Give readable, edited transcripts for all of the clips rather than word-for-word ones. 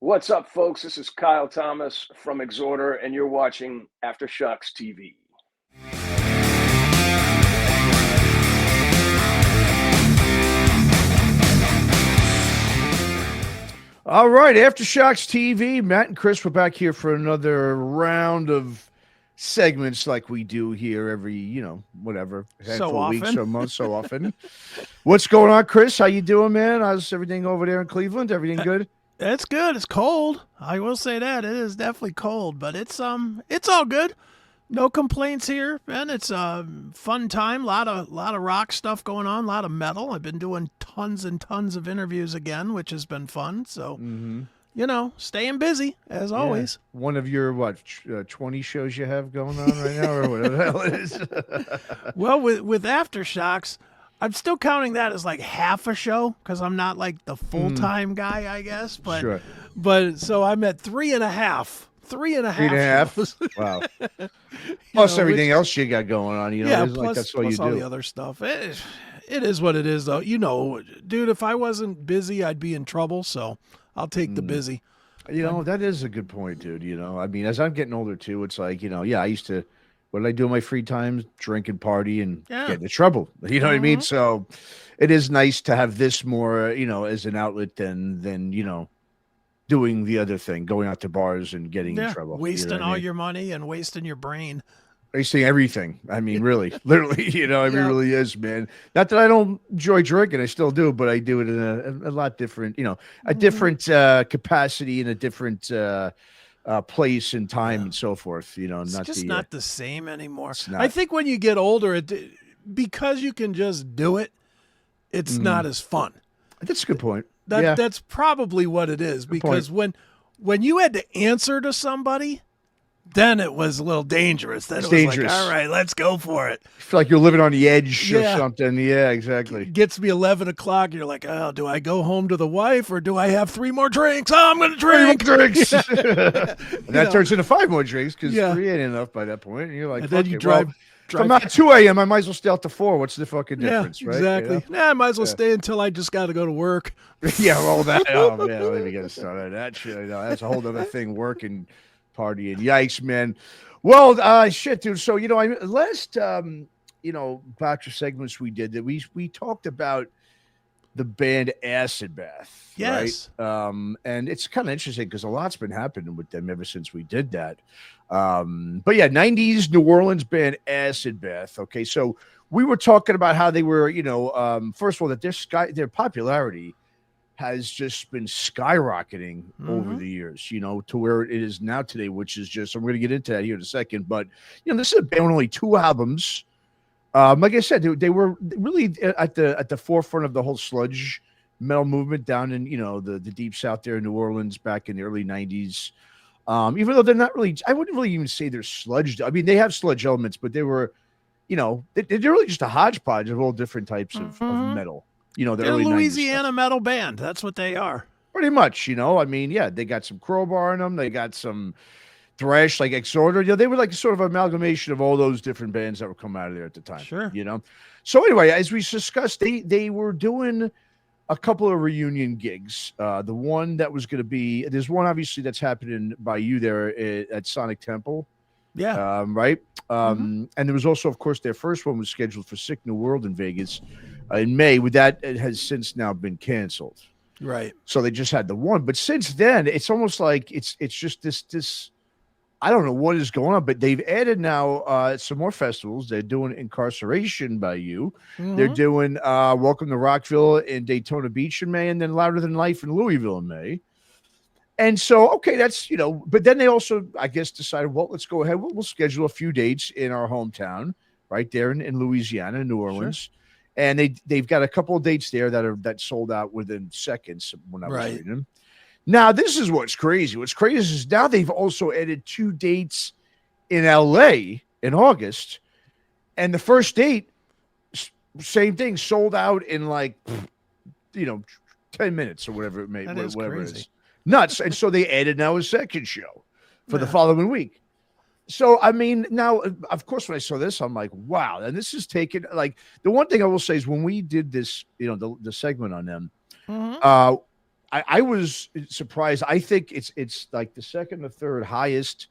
What's up, folks? This is Kyle Thomas from Exhorter, and you're watching Aftershocks TV. All right, Aftershocks TV. Matt and Chris, we're back here for another round of segments like we do here every, whatever, handful of weeks or months, so often. What's going on, Chris? How you doing, man? How's everything over there in Cleveland? Everything good? It's good. It's cold. I will say that it is definitely cold, but it's all good. No complaints here, and it's a fun time. Lot of rock stuff going on. A lot of metal. I've been doing tons and tons of interviews again, which has been fun. So, staying busy as always. One of your 20 shows you have going on right now, or whatever the hell it is. Well, with Aftershocks, I'm still counting that as like half a show because I'm not like the full-time guy, I guess. But Sure. but so I'm at three and a half. Three and a half. Shows. Wow. Plus everything else you got going on, yeah. It's Plus, like that's all plus you all do. the other stuff. It is what it is, though. Dude, if I wasn't busy, I'd be in trouble. So I'll take the busy. That is a good point, dude. I mean, as I'm getting older too, it's like, I used to, what did I do in my free time? Drink and party and get into trouble. You know what I mean? So it is nice to have this more, as an outlet than doing the other thing, going out to bars and getting in trouble. Wasting all your money and wasting your brain. Wasting everything. I mean, really, literally, it really is, man. Not that I don't enjoy drinking, I still do, but I do it in a lot different, a different capacity and a different place and time and so forth. It's not just the, not the same anymore. not. I think when you get older, because you can just do it, it's not as fun. That's a good point. That's probably what it is. Because when you had to answer to somebody, then it was a little dangerous. Then it was dangerous. Like, all right, let's go for it. I feel like you're living on the edge or something. Yeah, exactly. It gets me 11 o'clock. You're like, oh, do I go home to the wife or do I have 3 more drinks? Oh, I'm going to drink. 3 more drinks. And that turns into 5 more drinks because 3 ain't enough by that point. And you're like, and then you drive. If I'm out at 2 a.m., I might as well stay out to 4. What's the fucking difference, right? Exactly. I might as well stay until I just got to go to work. All that. Oh, man, let me get started on that shit. That's a whole other thing, working, partying. Yikes, man. Well, shit, dude. So, last, Bachelor segments we did, that we talked about the band Acid Bath. Yes. Right? And it's kind of interesting because a lot's been happening with them ever since we did that. But yeah, 90s New Orleans band Acid Bath. Okay, so we were talking about how they were, first of all, that their popularity has just been skyrocketing over the years, to where it is now today, which is just, I'm going to get into that here in a second. But, this is a band with only 2 albums. Like I said, they were really at the forefront of the whole sludge metal movement down in, the deep south there in New Orleans back in the early 90s. Even though they're not really, I wouldn't really even say they're sludge. I mean, they have sludge elements, but they were, they're really just a hodgepodge of all different types of metal. The they're early Louisiana metal band. That's what they are. Pretty much, I mean, they got some crowbar in them. They got some thrash, like Exhorter. They were like sort of amalgamation of all those different bands that were coming out of there at the time. Sure. So anyway, as we discussed, they were doing a couple of reunion gigs. The one that was going to be, there's one obviously that's happening by you there at Sonic Temple. Yeah. Right. And there was also, of course, their first one was scheduled for Sick New World in Vegas in May. With that, it has since now been canceled. Right. So they just had the one. But since then, it's almost like it's just this. I don't know what is going on, but they've added now some more festivals. They're doing Incarceration by You. They're doing Welcome to Rockville in Daytona Beach in May, and then Louder Than Life in Louisville in May. And so, okay, that's, but then they also, I guess, decided, well, let's go ahead. We'll schedule a few dates in our hometown, right there in Louisiana, New Orleans. Sure. And they've got a couple of dates there that sold out within seconds when I was reading them. Now, this is what's crazy. What's crazy is now they've also added 2 dates in LA in August. And the first date, same thing, sold out in 10 minutes or whatever it may be. Whatever it is. Nuts. And so they added now a second show for the following week. So, I mean, now, of course, when I saw this, I'm like, wow. And this is taken, the one thing I will say is when we did this, the segment on them, I was surprised. I think it's like the second or third highest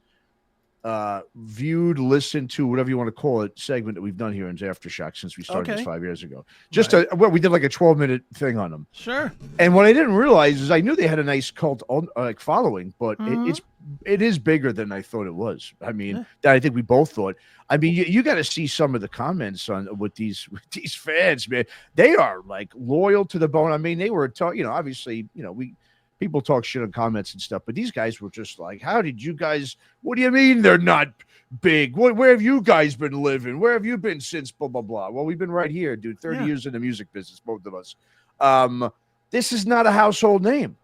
viewed, listened to, whatever you want to call it, segment that we've done here in Aftershock since we started this 5 years ago. Just Right. well, we did like a 12-minute thing on them. Sure. And what I didn't realize is I knew they had a nice cult like following, but Mhm. it is bigger than I thought it was. I mean, that I think we both thought. I mean, you got to see some of the comments on with these fans, man. They are like loyal to the bone. I mean, they were obviously, people talk shit on comments and stuff, but these guys were just like, how did you guys, what do you mean they're not big? Where have you guys been living? Where have you been since blah, blah, blah? Well, we've been right here, dude. 30 years in the music business, both of us. This is not a household name.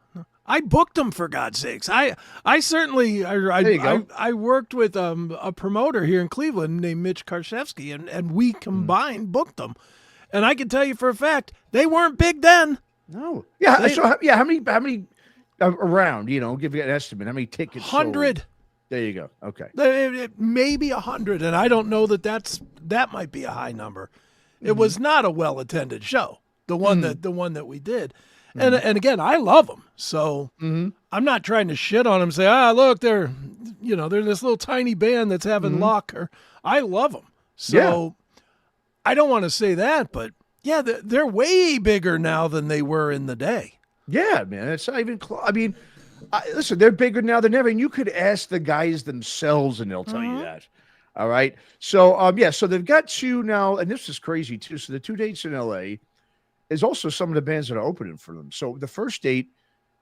I booked them, for God's sakes. I certainly I worked with a promoter here in Cleveland named Mitch Karszewski, and we combined booked them. And I can tell you for a fact they weren't big then. No. Yeah. How many around? Give you an estimate. How many tickets? 100. Sold? There you go. Okay. Maybe 100, and I don't know that might be a high number. It was not a well attended show. The one that we did. And again, I love them. So I'm not trying to shit on them. Say, look, they're this little tiny band that's having luck. Or I love them. So I don't want to say that, but yeah, they're way bigger now than they were in the day. Yeah, man, it's not even close. I mean, listen, they're bigger now than ever, and you could ask the guys themselves, and they'll tell you that. All right. So so they've got two now, and this is crazy too. So the 2 dates in LA is also some of the bands that are opening for them. So the first date,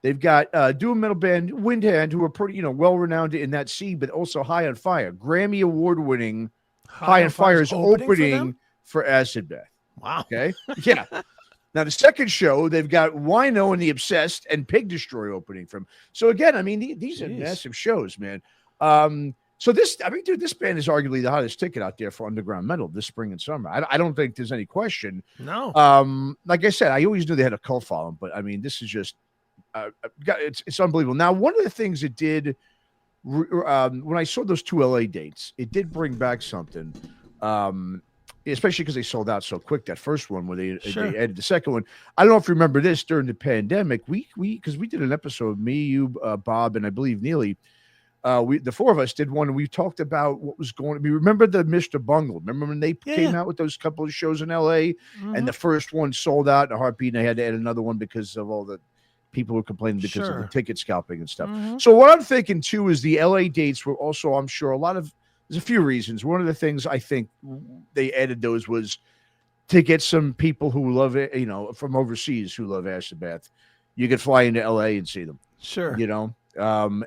they've got doom metal band Windhand, who are pretty, well renowned in that scene, but also High on Fire, Grammy award winning. High on Fire is opening for Acid Bath. Wow. Okay. Yeah. Now the second show, they've got Wino and the Obsessed and Pig Destroyer opening from. So again, I mean, these are massive shows, man. So this band is arguably the hottest ticket out there for underground metal this spring and summer. I don't think there's any question. No. Like I said, I always knew they had a cult following, but I mean, this is just, it's unbelievable. Now, one of the things it did, when I saw those 2 LA dates, it did bring back something. Especially because they sold out so quick, that first one where they added the second one. I don't know if you remember this during the pandemic. Because we did an episode, me, you, Bob, and I believe Neely. The 4 of us did one, and we talked about what was going on. Remember the Mr. Bungle? Remember when they came out with those couple of shows in LA, and the first one sold out in a heartbeat, and they had to add another one because of all the people who were complaining because of the ticket scalping and stuff. So what I'm thinking too is the LA dates were also, I'm sure, there's a few reasons. One of the things I think they added those was to get some people who love it, from overseas who love Acid Bath. You could fly into LA and see them. Sure.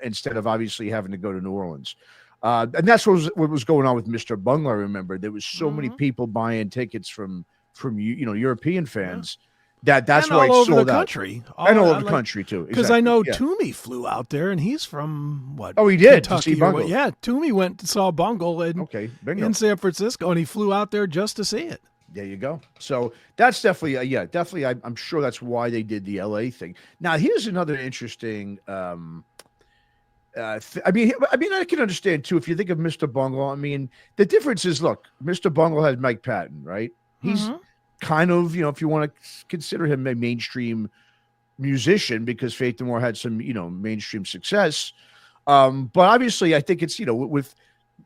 Instead of obviously having to go to New Orleans. And that's what was going on with Mr. Bungle. I remember there was so many people buying tickets from European fans. That's why it sold out. And all over the country too. Because I know Toomey flew out there, and he's from what? Oh, he did. Kentucky, to see Bungle. Yeah, Toomey went and saw Bungle in San Francisco, and he flew out there just to see it. There you go. So that's definitely, definitely. I'm sure that's why they did the LA thing. Now, here's another interesting. I mean, I can understand too if you think of Mr. Bungle. I mean, the difference is, look, Mr. Bungle has Mike Patton, right? He's kind of, if you want to consider him a mainstream musician, because Faith No More had some, mainstream success. But obviously, I think it's, with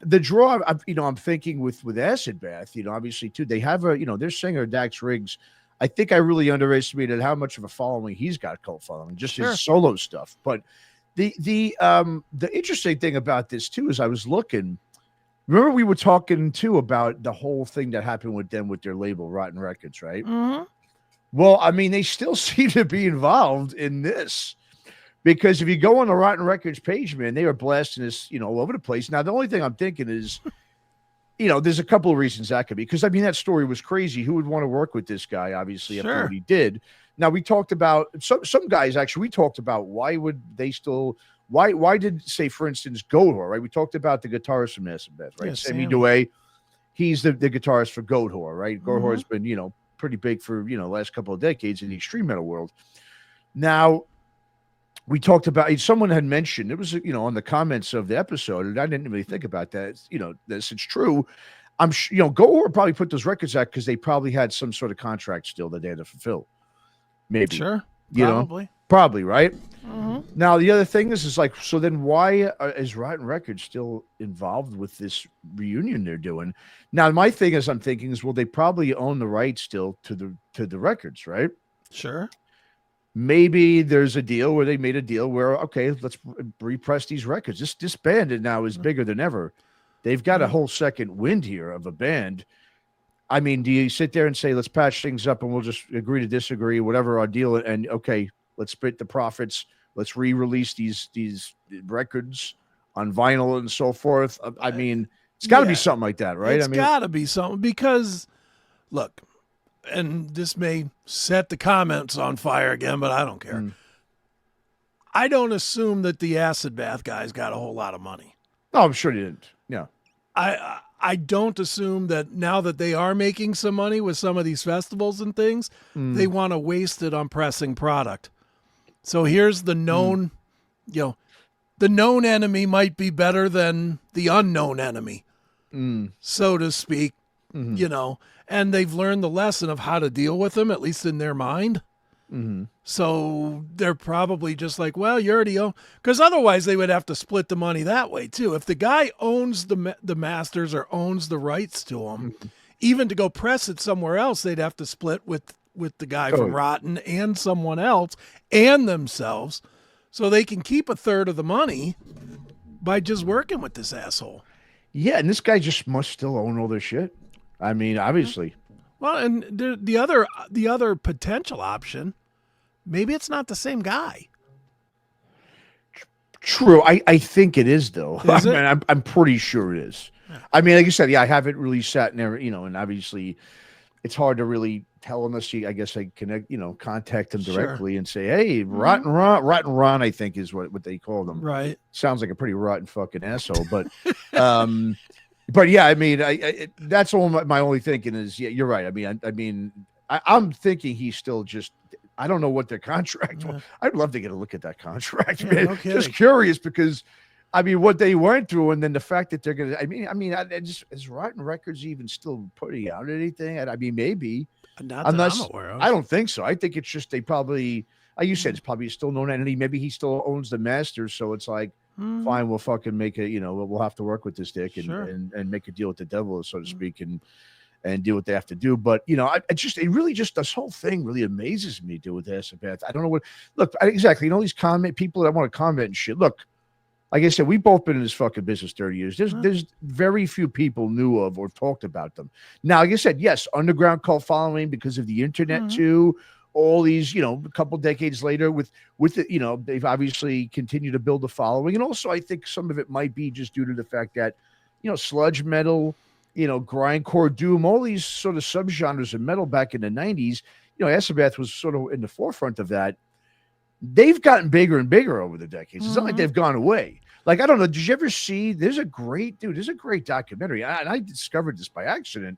the draw, I'm thinking with Acid Bath, obviously too, they have their singer Dax Riggs. I think I really underestimated how much of a following he's got, cult following, just his solo stuff. But the interesting thing about this too is I was looking. Remember, we were talking too about the whole thing that happened with them with their label, Rotten Records, right? Well, I mean, they still seem to be involved in this, because if you go on the Rotten Records page, man, they are blasting this, all over the place. Now, the only thing I'm thinking is, there's a couple of reasons that could be, because I mean, that story was crazy. Who would want to work with this guy? Obviously, after what he did. Now, we talked about some guys. Actually, we talked about why would they still. Why did, say, for instance, Goatwhore, right? We talked about the guitarist from Acid Bath, right? Sammy Dewey. He's the guitarist for Goatwhore, right? Goatwhore's been, pretty big for, the last couple of decades in the extreme metal world. Now, we talked about, someone had mentioned, it was, on the comments of the episode, and I didn't really think about that, this, it's true. I'm sure, Goatwhore probably put those records out because they probably had some sort of contract still that they had to fulfill. Maybe. Sure. Probably. Probably, right? Now, the other thing is like, so then why is Rotten Records still involved with this reunion they're doing? Now, my thing is, I'm thinking is, well, they probably own the rights still to the records, right? Sure. Maybe there's a deal where they made a deal where, okay, let's repress these records. This band now is bigger than ever. They've got a whole second wind here of a band. I mean, do you sit there and say, let's patch things up and we'll just agree to disagree, whatever our deal, and okay, let's split the profits. Let's re-release these records on vinyl and so forth. I mean, it's got to be something like that, right? It's got to be something because, look, and this may set the comments on fire again, but I don't care. I don't assume that the Acid Bath guys got a whole lot of money. No, I'm sure they didn't. Yeah. I don't assume that now that they are making some money with some of these festivals and things, they want to waste it on pressing product. So here's the known, the known enemy might be better than the unknown enemy, so to speak, and they've learned the lesson of how to deal with them, at least in their mind. So they're probably just like, well, you already own, because otherwise they would have to split the money that way too. If the guy owns the masters or owns the rights to them, even to go press it somewhere else, they'd have to split with the guy from Rotten and someone else and themselves, so they can keep a third of the money by just working with this asshole. Yeah, and this guy just must still own all this shit. I mean, obviously. Well, and the other potential option, maybe it's not the same guy. True. I think it is, though. Is it? I'm pretty sure it is. I mean, like you said, I haven't really sat in there, and obviously it's hard to really tell unless I guess I connect, contact them directly and say, hey, Rotten Ron, I think is what they call them. Right. Sounds like a pretty rotten fucking asshole, but, but yeah, I mean, that's all my only thinking is, yeah, you're right. I mean, I'm thinking he's still just, I don't know what their contract was. I'd love to get a look at that contract, man. No kidding. Just curious because, I mean, what they went through, and then the fact that they're gonna. I mean, is Rotten Records even still putting out anything? I mean, maybe. Not that I'm aware of. I don't think so. I think it's just they probably. Like you said, it's probably still known entity. Maybe he still owns the masters, so it's like, fine, we'll fucking make a. We'll have to work with this dick and make a deal with the devil, so to speak, and do what they have to do. But it really just this whole thing really amazes me. Do with Acid Bath. I don't know what. Look, exactly. These people that want to comment and shit. Look. Like I said, we've both been in this fucking business 30 years. There's very few people knew of or talked about them. Now, like I said, yes, underground cult following because of the internet too. All these, a couple decades later with it, they've obviously continued to build a following. And also I think some of it might be just due to the fact that, sludge metal, grindcore, doom, all these sort of subgenres of metal back in the 90s, Acid Bath was sort of in the forefront of that. They've gotten bigger and bigger over the decades. It's not like they've gone away. Like, I don't know. Did you ever see, there's a great documentary. And I discovered this by accident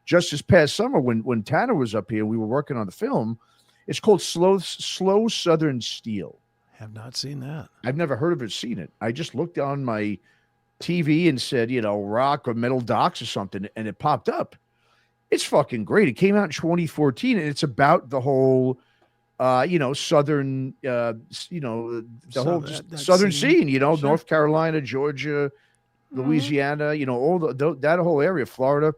just this past summer when Tanner was up here, we were working on the film. It's called Slow Southern Steel. Have not seen that. I've never heard of it, seen it. I just looked on my TV and said, rock or metal docs or something, and it popped up. It's fucking great. It came out in 2014, and it's about the whole southern, the whole southern scene, North Carolina, Georgia, Louisiana, all that whole area, Florida,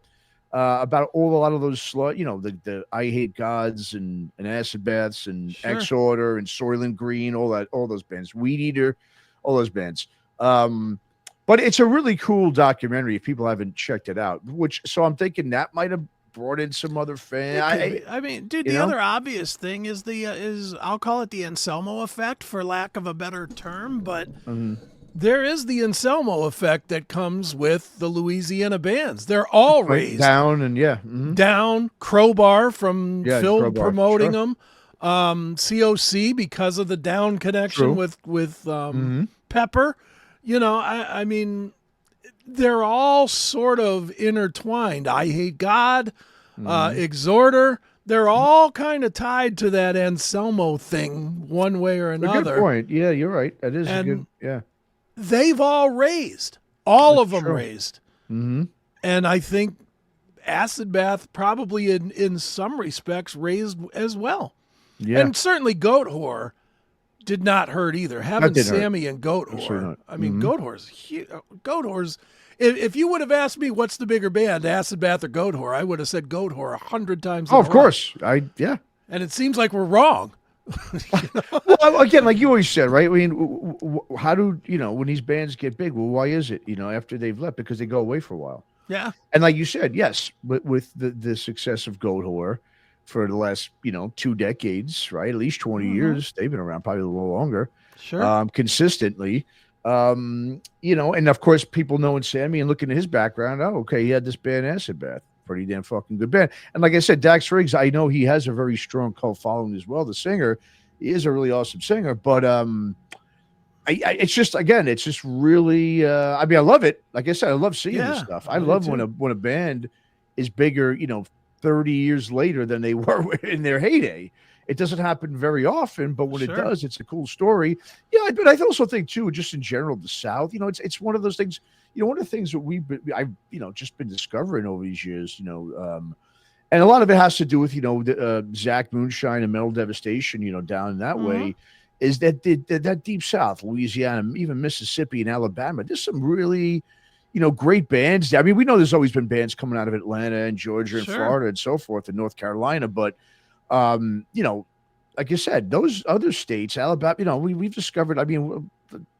about a lot of those, the I Hate Gods and Acid Baths and Exorder and Soylent Green, all those bands, Weed Eater, all those bands. But it's a really cool documentary if people haven't checked it out, so I'm thinking that might have brought in some other fans. I mean, dude, the other obvious thing is I'll call it the Anselmo effect for lack of a better term, but there is the Anselmo effect that comes with the Louisiana bands. They're all raised down and down. Crowbar from Phil Crowbar, promoting them. COC because of the down connection with Pepper. I mean, they're all sort of intertwined. I Hate God, Exhorter. They're all kind of tied to that Anselmo thing one way or another. Good point. Yeah, you're right. That is a good. Yeah, they've all raised. All of them raised. And I think Acid Bath probably in some respects raised as well. Yeah, and certainly Goat Whore did not hurt either. Having didn't hurt. Sammy and Goat Absolutely Whore. not. I mean, Goat Whore's huge. Goat Whore's. If you would have asked me what's the bigger band, Acid Bath or Goat Whore, I would have said Goat Whore 100 times. Oh, of course. Yeah. And it seems like we're wrong. Well, again, like you always said, right? I mean, how do when these bands get big? Well, why is it? After they've left, because they go away for a while. Yeah. And like you said, yes, but with the success of Goat Whore for the last 2 decades, right? At least 20 years, they've been around, probably a little longer. Sure. Consistently. And of course, people knowing Sammy and looking at his background, oh, okay, he had this band Acid Bath. Pretty damn fucking good band. And like I said, Dax Riggs, I know he has a very strong cult following as well. The singer, he is a really awesome singer, but it's just really I mean, I love it. Like I said, I love seeing this stuff. I love when a band is bigger, 30 years later than they were in their heyday. It doesn't happen very often, but when it does, it's a cool story. Yeah, but I also think too, just in general, the South, it's one of those things. One of the things that I've just been discovering over these years, and a lot of it has to do with the Zach Moonshine and Metal Devastation, down that way, is that that deep South, Louisiana, even Mississippi and Alabama. There's some really great bands. I mean, we know there's always been bands coming out of Atlanta and Georgia and Florida and so forth and North Carolina, but like you said, those other states, Alabama, we've discovered, I mean,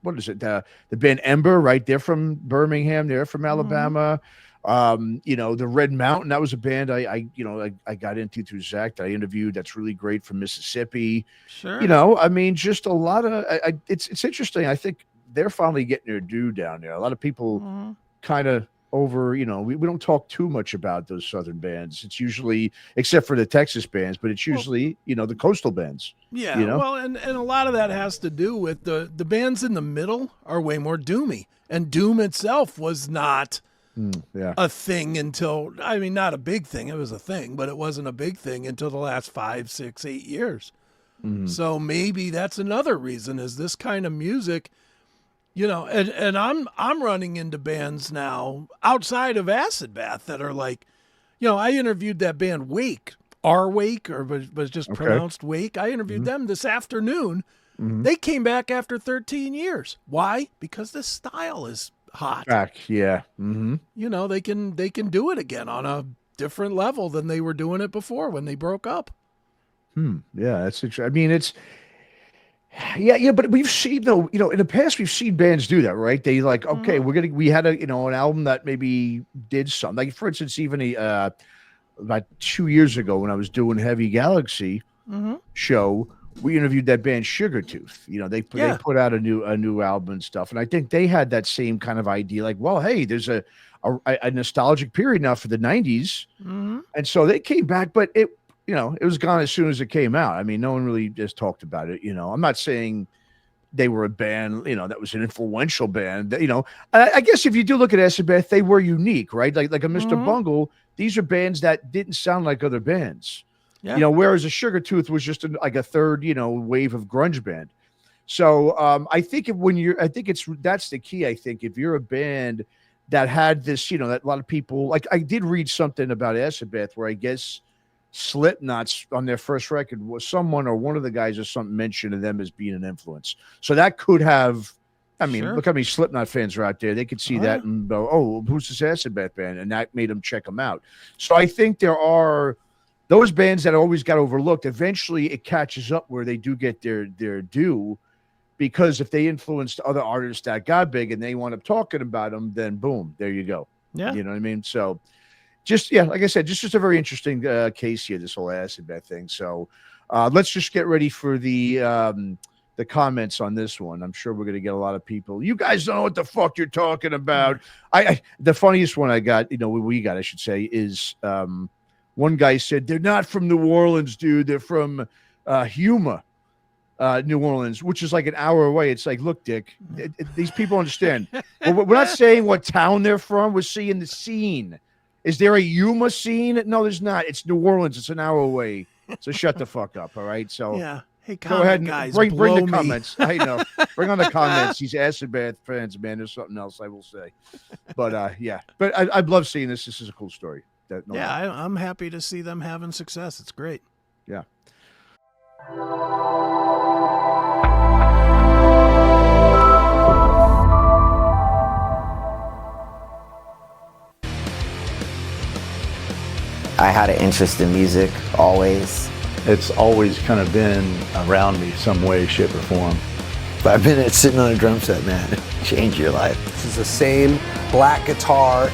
what is it? The band Ember, right? They're from Birmingham. They're from Alabama. The Red Mountain, that was a band I got into through Zach that I interviewed. That's really great from Mississippi. Sure. I mean, just a lot of, it's interesting. I think they're finally getting their due down there. A lot of people kind of over, we don't talk too much about those Southern bands. It's usually, except for the Texas bands, but it's usually, the coastal bands. Yeah. Well, and a lot of that has to do with the bands in the middle are way more doomy. And doom itself was not a thing until, I mean, not a big thing. It was a thing, but it wasn't a big thing until the last 5, 6, 8 years. So maybe that's another reason is this kind of music. And I'm running into bands now outside of Acid Bath that are like, I interviewed that band Wake, Wake, or was just pronounced Wake. I interviewed them this afternoon. They came back after 13 years. Why? Because the style is hot. Back, yeah. They can do it again on a different level than they were doing it before when they broke up. Yeah, that's interesting. I mean, it's. Yeah, but we've seen though, in the past we've seen bands do that, right? They like, okay, we had an album that maybe did something. Like for instance, even about 2 years ago when I was doing Heavy Galaxy show, we interviewed that band Sugartooth. They put out a new album and stuff, and I think they had that same kind of idea, like, well, hey, there's a nostalgic period now for the '90s, and so they came back, but it was gone as soon as it came out. I mean, no one really just talked about it. I'm not saying they were a band, that was an influential band. I guess if you do look at Acid Bath, they were unique, right? Like a Mr. Bungle. These are bands that didn't sound like other bands. Yeah. Whereas a Sugartooth was just like a third, wave of grunge band. So I think that's the key. I think if you're a band that had this, that a lot of people, like I did read something about Acid Bath where I guess Slipknot's on their first record was someone or one of the guys or something mentioned of them as being an influence. So that could have, I mean, look how many Slipknot fans are out there. They could see that and go, oh, who's this Acid Bath band? And that made them check them out. So I think there are those bands that always got overlooked. Eventually it catches up where they do get their due, because if they influenced other artists that got big and they wound up talking about them, then boom, there you go. Yeah. You know what I mean? So like I said, just a very interesting case here, this whole Acid Bath thing. So let's just get ready for the comments on this one. I'm sure we're going to get a lot of people. You guys don't know what the fuck you're talking about. The funniest one I got, I should say, is one guy said, they're not from New Orleans, dude. They're from Huma, New Orleans, which is like an hour away. It's like, look, Dick, these people understand. We're not saying what town they're from. We're seeing the scene. Is there a Yuma scene? No, there's not. It's New Orleans. It's an hour away. So shut the fuck up. All right. So yeah. Hey, go ahead and guys, bring the comments. I know. Bring on the comments. These Acid Bath fans, man. There's something else I will say. But yeah. But I'd love seeing this. This is a cool story. I'm happy to see them having success. It's great. Yeah. had an interest in music always. It's always kind of been around me some way, shape, or form. 5 minutes sitting on a drum set, man, change your life. This is the same black guitar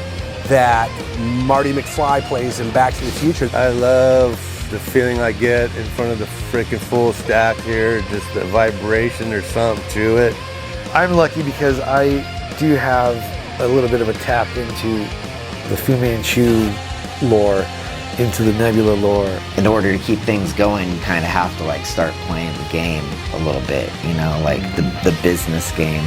that Marty McFly plays in Back to the Future. I love the feeling I get in front of the freaking full stack here, just the vibration or something to it. I'm lucky because I do have a little bit of a tap into the Fu Manchu lore, into the Nebula lore. In order to keep things going, you kind of have to like start playing the game a little bit, you know, like the business game.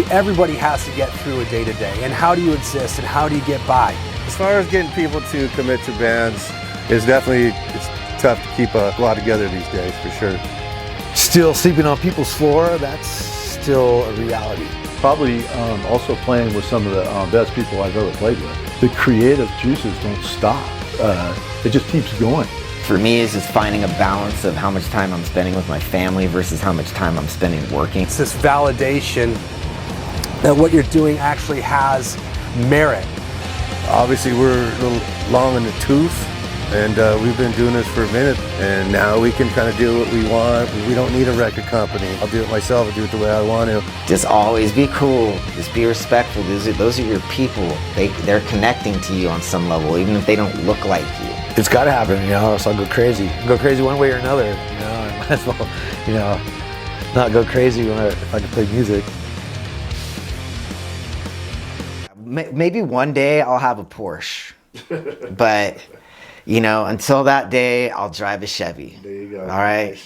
Everybody has to get through a day-to-day, and how do you exist and how do you get by? As far as getting people to commit to bands, it's tough to keep a lot together these days, for sure. Still sleeping on people's floor, that's still a reality. Probably also playing with some of the best people I've ever played with. The creative juices don't stop. It just keeps going. For me, it's just finding a balance of how much time I'm spending with my family versus how much time I'm spending working. It's this validation that what you're doing actually has merit. Obviously, we're a little long in the tooth, and we've been doing this for a minute, and now we can kind of do what we want. We don't need a record company. I'll do it myself. I'll do it the way I want to. Just always be cool. Just be respectful. Those are your people. They're connecting to you on some level, even if they don't look like you. It's got to happen, you know, else I'll go crazy. Go crazy one way or another, you know. I might as well, you know, not go crazy if I can play music. Maybe one day I'll have a Porsche, but you know, until that day, I'll drive a Chevy. There you go. All right.